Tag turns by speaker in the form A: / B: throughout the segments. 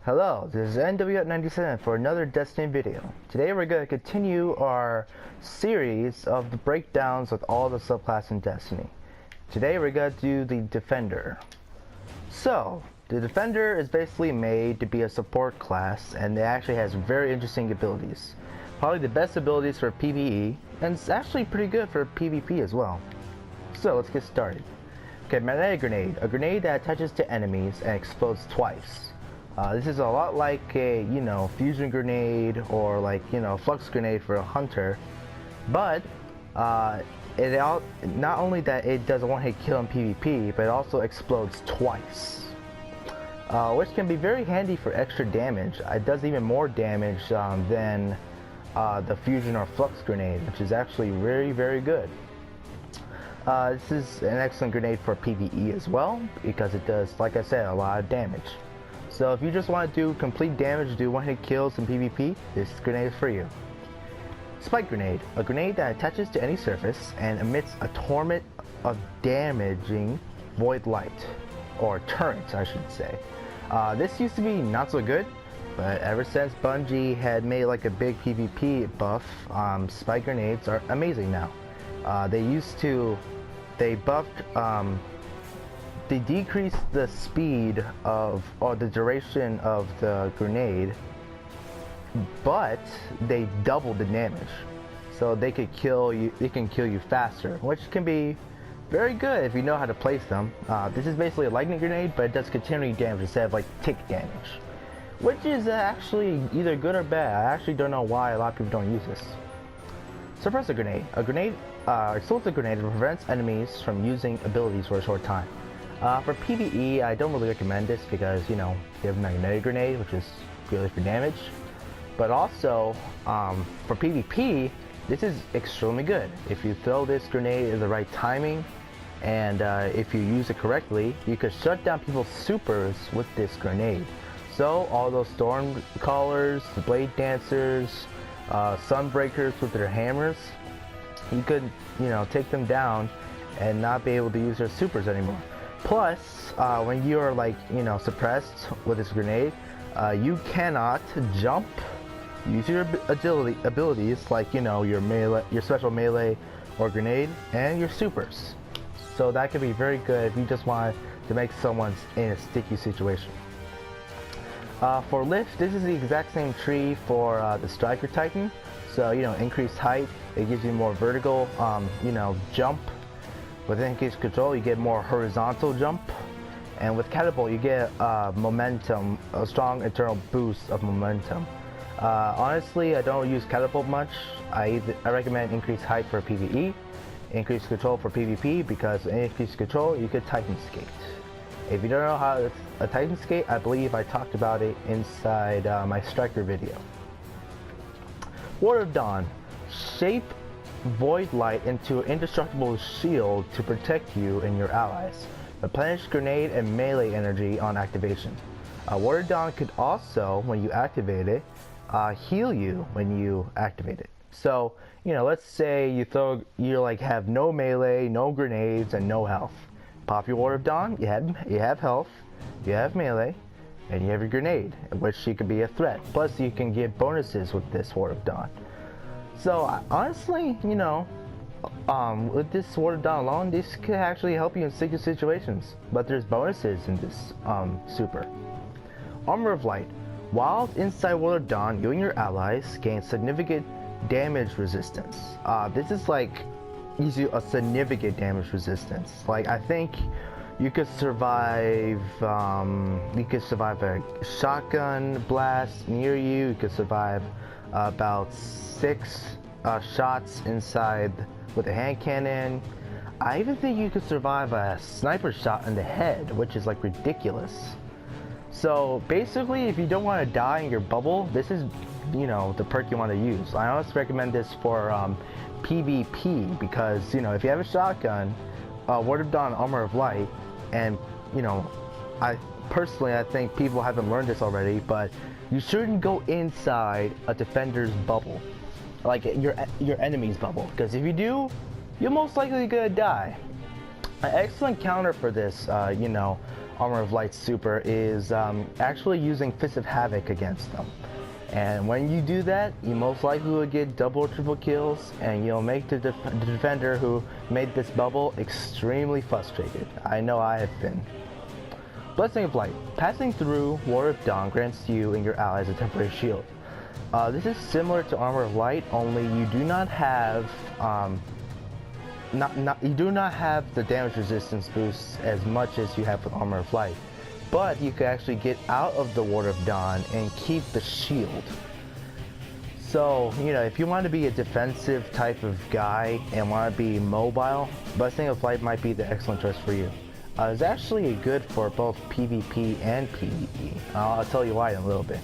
A: Hello, this is NW97 for another Destiny video. Today we're going to continue our series of the breakdowns with all the subclasses in Destiny. Today we're going to do the Defender. So, the Defender is basically made to be a support class, and it actually has very interesting abilities. Probably the best abilities for PvE, and it's actually pretty good for PvP as well. So let's get started. Okay, magnetic grenade. A grenade that attaches to enemies and explodes twice. This is a lot like a, fusion grenade or flux grenade for a hunter, but not only that it does a one-hit kill in PvP, but it also explodes twice, which can be very handy for extra damage. It does even more damage than the fusion or flux grenade, which is actually very, very good. This is an excellent grenade for PvE as well, because it does, like I said, a lot of damage. So if you just want to do complete damage, do one-hit kills in PvP, this grenade is for you. Spike grenade. A grenade that attaches to any surface and emits a torment of damaging void light. Or turret, I should say. This used to be not so good, but ever since Bungie had made like a big PvP buff, spike grenades are amazing now. They decreased the speed of, or the duration of the grenade, but they doubled the damage. So they could kill you, it can kill you faster, which can be very good if you know how to place them. This is basically a lightning grenade, but it does continuing damage instead of like tick damage, which is actually either good or bad. I actually don't know why a lot of people don't use this. Suppressor grenade. A grenade, explosive grenade that prevents enemies from using abilities for a short time. For PvE, I don't really recommend this because, you have magnetic grenade, which is really for damage. But also, for PvP, this is extremely good. If you throw this grenade in the right timing, and if you use it correctly, you could shut down people's supers with this grenade. So, all those storm callers, the blade dancers, sunbreakers with their hammers, you could, take them down and not be able to use their supers anymore. Plus, when you're suppressed with this grenade, you cannot jump, use your abilities like your melee, your special melee or grenade, and your supers. So that could be very good if you just want to make someone in a sticky situation. For lift, this is the exact same tree for the Striker Titan. So increased height, it gives you more vertical, jump. With increased control, you get more horizontal jump, and with catapult, you get momentum, a strong internal boost of momentum. Honestly, I don't use catapult much. I recommend increased height for PvE, increased control for PvP, because in increased control, you could Titan skate. If you don't know how a Titan skate, I believe I talked about it inside my Striker video. Ward of Dawn. Shape void light into an indestructible shield to protect you and your allies. Replenish grenade and melee energy on activation. Ward of Dawn could also, when you activate it, heal you when you activate it. So, let's say you have no melee, no grenades, and no health. Pop your Ward of Dawn, you have health, you have melee, and you have your grenade, which could be a threat. Plus, you can get bonuses with this Ward of Dawn. So honestly, with this Sword of Dawn alone, this could actually help you in sticky situations. But there's bonuses in this super. Armor of Light. While inside Sword of Dawn, you and your allies gain significant damage resistance. This is gives you a significant damage resistance. I think you could survive. You could survive a shotgun blast near you. You could survive about 6 shots inside with a hand cannon. I even think you could survive a sniper shot in the head, which is ridiculous. So basically, if you don't want to die in your bubble, this is the perk you want to use. I always recommend this for PvP because if you have a shotgun, Ward of Dawn, Armor of Light, and I think people haven't learned this already, but you shouldn't go inside a defender's bubble, like your enemy's bubble, because if you do, you're most likely gonna die. An excellent counter for this, Armor of Light super is actually using Fist of Havoc against them. And when you do that, you most likely will get double or triple kills, and you'll make the defender who made this bubble extremely frustrated. I know I have been. Blessing of Light. Passing through War of Dawn grants you and your allies a temporary shield. This is similar to Armor of Light, only you do not have you do not have the damage resistance boost as much as you have with Armor of Light. But you can actually get out of the Ward of Dawn and keep the shield. So, if you want to be a defensive type of guy and want to be mobile, Blessing of Light might be the excellent choice for you. It's actually good for both PvP and PvE. I'll tell you why in a little bit.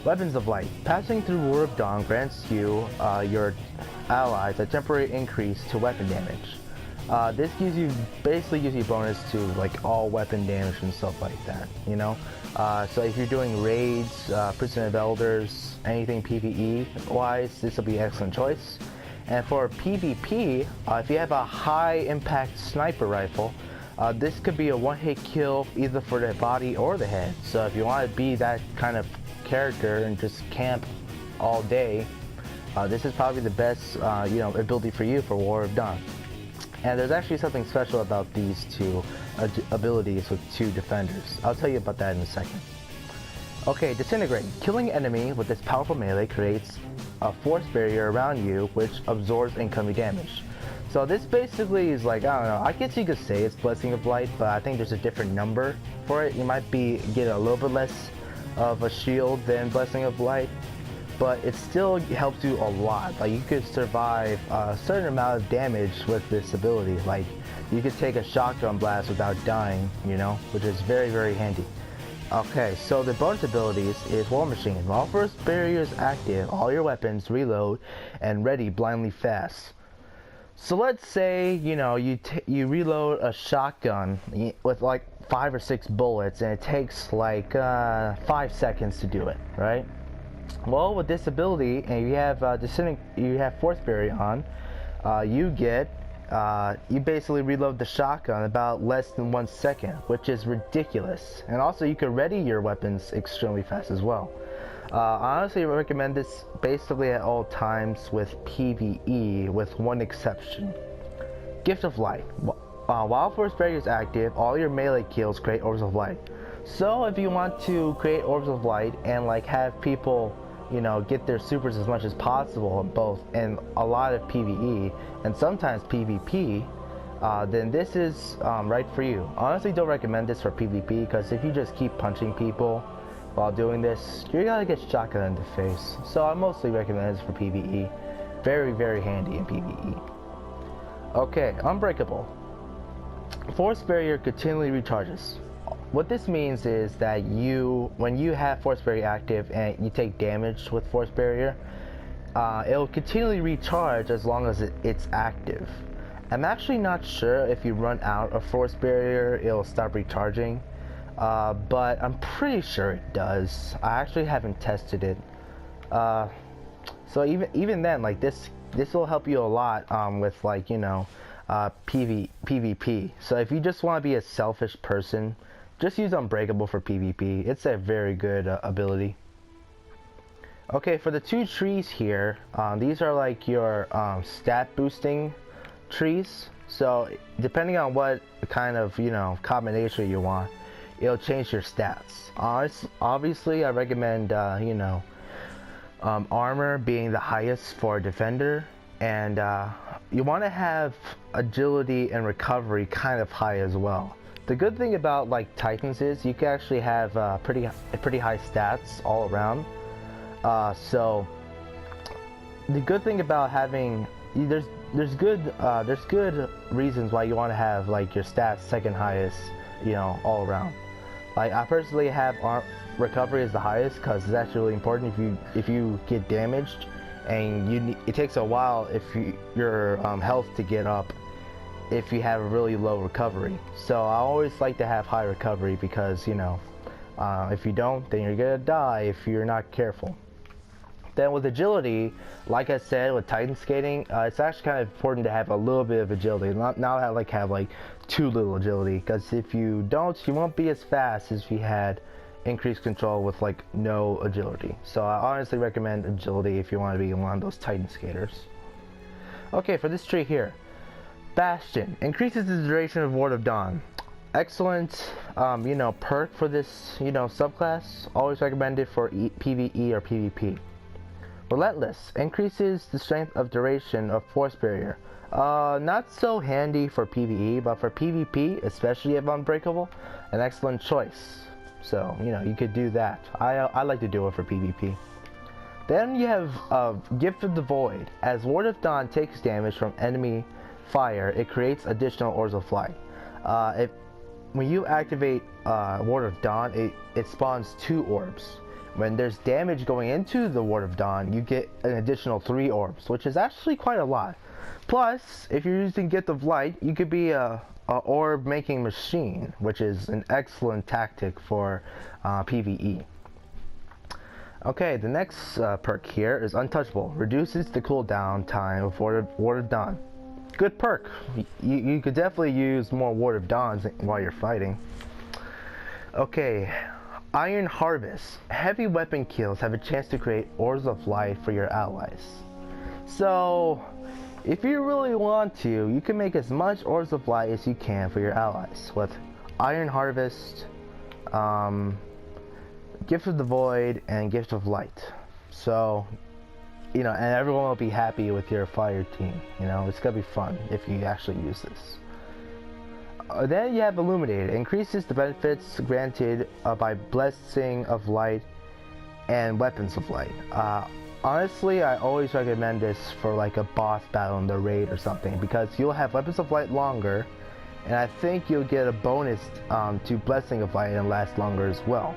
A: Weapons of Light. Passing through War of Dawn grants you, your allies, a temporary increase to weapon damage. This basically gives you bonus to like all weapon damage and stuff like that, So if you're doing raids, Prison of Elders, anything PvE wise, this will be an excellent choice. And for PvP, if you have a high impact sniper rifle, this could be a one-hit kill either for the body or the head. So if you want to be that kind of character and just camp all day, this is probably the best ability for you for War of Dawn. And there's actually something special about these two abilities with two defenders. I'll tell you about that in a second. Okay, Disintegrate. Killing enemy with this powerful melee creates a force barrier around you which absorbs incoming damage. So this basically is like, I don't know, I guess you could say it's Blessing of Light, but I think there's a different number for it. You might get a little bit less of a shield than Blessing of Light, but it still helps you a lot. Like, you could survive a certain amount of damage with this ability. Like, you could take a shotgun blast without dying, which is very, very handy. Okay, so the bonus abilities is War Machine. While force barrier is active, all your weapons reload and ready blindly fast. So let's say, you reload a shotgun with like 5 or 6 bullets, and it takes like 5 seconds to do it, right? Well, with this ability, and you have force barrier on, you basically reload the shotgun about less than 1 second, which is ridiculous. And also, you can ready your weapons extremely fast as well. I honestly recommend this basically at all times with PvE, with one exception. Gift of Light. While force barrier is active, all your melee kills create orbs of light. So if you want to create orbs of light and like have people, get their supers as much as possible in both and a lot of PvE and sometimes PvP, then this is right for you. Honestly, don't recommend this for PvP because if you just keep punching people while doing this, you're gonna get shotgun in the face. So I mostly recommend this for PvE. Very, very handy in PvE. Okay, Unbreakable. Force barrier continually recharges. What this means is that when you have force barrier active and you take damage with force barrier, it'll continually recharge as long as it's active. I'm actually not sure if you run out of force barrier, it'll stop recharging, but I'm pretty sure it does. I actually haven't tested it. So even then, like this will help you a lot with like PvP. So if you just want to be a selfish person, just use Unbreakable for PvP. It's a very good ability. Okay, for the 2 trees here, these are like your stat boosting trees. So depending on what kind of combination you want, it'll change your stats. Obviously, I recommend armor being the highest for a defender, and you want to have agility and recovery kind of high as well. The good thing about like Titans is you can actually have pretty high stats all around. So the good thing about having there's good reasons why you want to have like your stats second highest, all around. Like I personally have recovery is the highest because it's actually really important if you get damaged, and it takes a while if your health to get up if you have a really low recovery. So I always like to have high recovery because if you don't, then you're gonna die if you're not careful. Then with agility, like I said, with Titan skating, it's actually kind of important to have a little bit of agility. Not have like too little agility, because if you don't, you won't be as fast as if you had increased control with like no agility. So I honestly recommend agility if you want to be one of those Titan skaters. Okay, for this tree here, Bastion increases the duration of Ward of Dawn. Excellent, perk for this, subclass. Always recommend it for PvE or PvP. Relentless increases the strength of duration of Force Barrier. Not so handy for PvE, but for PvP, especially if Unbreakable, an excellent choice. So, you could do that. I like to do it for PvP. Then you have Gift of the Void. As Ward of Dawn takes damage from enemy fire, it creates additional Orbs of Light. When you activate Ward of Dawn, it spawns 2 orbs. When there's damage going into the Ward of Dawn, you get an additional 3 orbs, which is actually quite a lot. Plus, if you're using Gift of Light, you could be a orb making machine, which is an excellent tactic for PvE. Okay, the next perk here is Untouchable. Reduces the cooldown time of Ward of Dawn. Good perk. You could definitely use more Ward of Dawns while you're fighting. Okay, Iron Harvest. Heavy weapon kills have a chance to create Orbs of Light for your allies. So, if you really want to, you can make as much Orbs of Light as you can for your allies with Iron Harvest, Gift of the Void, and Gift of Light. So, and everyone will be happy with your fire team. It's gonna be fun if you actually use this. Then you have Illuminated. Increases the benefits granted by Blessing of Light and Weapons of Light. Honestly, I always recommend this for like a boss battle in the raid or something, because you'll have Weapons of Light longer, and I think you'll get a bonus to Blessing of Light and last longer as well.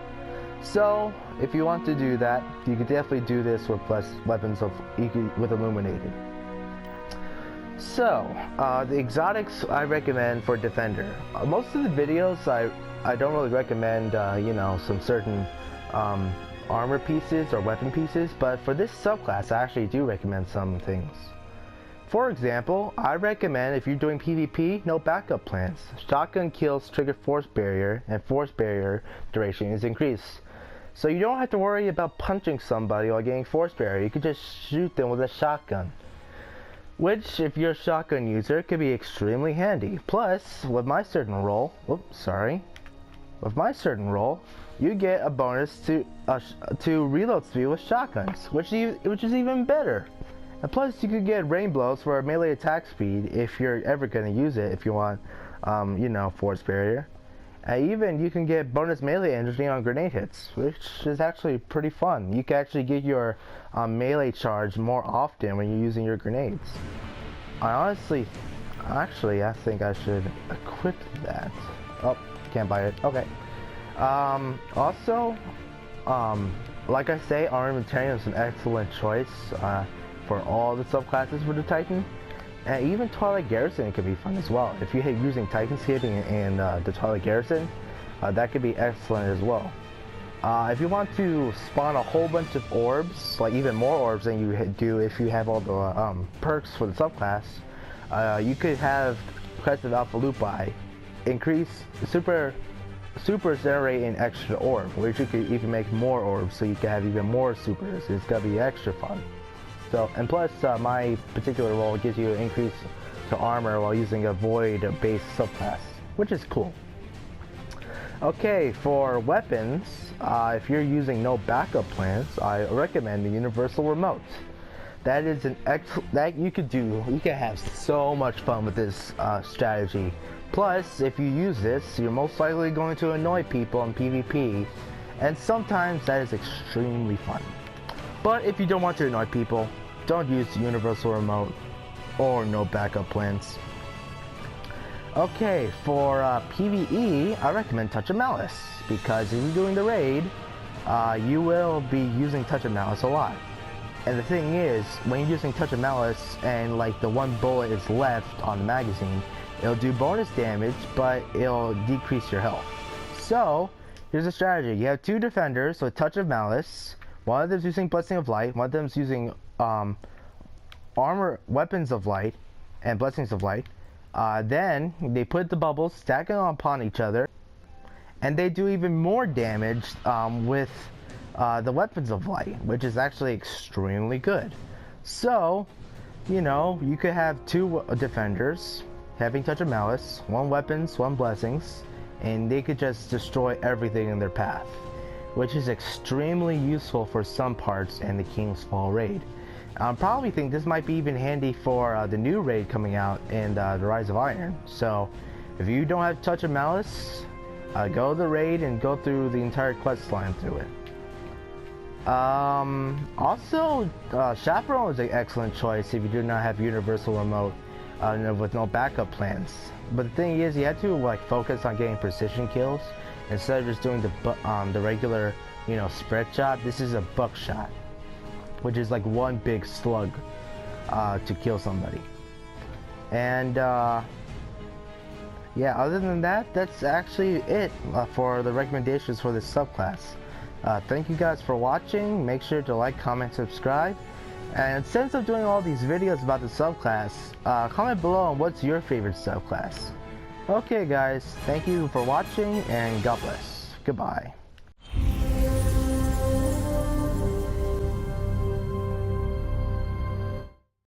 A: So, if you want to do that, you can definitely do this with with Illuminated. So, the exotics I recommend for Defender. Most of the videos I don't really recommend, some certain armor pieces or weapon pieces, but for this subclass I actually do recommend some things. For example, I recommend if you're doing PvP, no backup plans. Shotgun kills trigger Force Barrier, and Force Barrier duration is increased. So you don't have to worry about punching somebody or getting Force Barrier. You can just shoot them with a shotgun, which, if you're a shotgun user, could be extremely handy. Plus, with my certain role, you get a bonus to reload speed with shotguns, which is even better. And plus, you could get rain blows for melee attack speed if you're ever going to use it. If you want, Force Barrier. And even you can get bonus melee energy on grenade hits, which is actually pretty fun. You can actually get your melee charge more often when you're using your grenades. I think I should equip that. Oh, can't buy it. Okay. Also, like I say, Armamentarium is an excellent choice for all the subclasses for the Titan. And even Twilight Garrison could be fun as well. If you're using Titan skating and the Twilight Garrison, that could be excellent as well. If you want to spawn a whole bunch of orbs, like even more orbs than you do if you have all the perks for the subclass, you could have Crest of Alpha Lupi increase super generate an extra orb, which you could even make more orbs, so you can have even more supers. It's gonna be extra fun. So, and plus, my particular role gives you an increase to armor while using a void-based subclass, which is cool. Okay, for weapons, if you're using no backup plans, I recommend the Universal Remote. That is you can have so much fun with this strategy. Plus, if you use this, you're most likely going to annoy people in PvP, and sometimes that is extremely fun. But if you don't want to annoy people, don't use the Universal Remote or no backup plans. Okay, for PvE, I recommend Touch of Malice, because if you're doing the raid, you will be using Touch of Malice a lot. And the thing is, when you're using Touch of Malice and like the one bullet is left on the magazine, it'll do bonus damage, but it'll decrease your health. So, here's a strategy. You have 2 defenders with Touch of Malice, One of them's using Blessing of Light. One of them's using armor, weapons of light, and blessings of light. Then they put the bubbles, stack them upon each other, and they do even more damage with the weapons of light, which is actually extremely good. So, you know, you could have two defenders having Touch of Malice, one weapons, one blessings, and they could just destroy everything in their path, which is extremely useful for some parts in the King's Fall raid. I probably think this might be even handy for the new raid coming out in the Rise of Iron. So if you don't have Touch of Malice, go to the raid and go through the entire quest line through it. Also, Chaperone is an excellent choice if you do not have Universal Remote with no backup plans. But the thing is, you have to like focus on getting precision kills instead of just doing the regular, you know, spread shot. This is a buckshot, which is like one big slug to kill somebody. And yeah, other than that, that's actually it for the recommendations for this subclass. Thank you guys for watching. Make sure to like, comment, subscribe. And since I'm doing all these videos about the subclass, comment below on what's your favorite subclass. Okay guys, thank you for watching and God bless. Goodbye.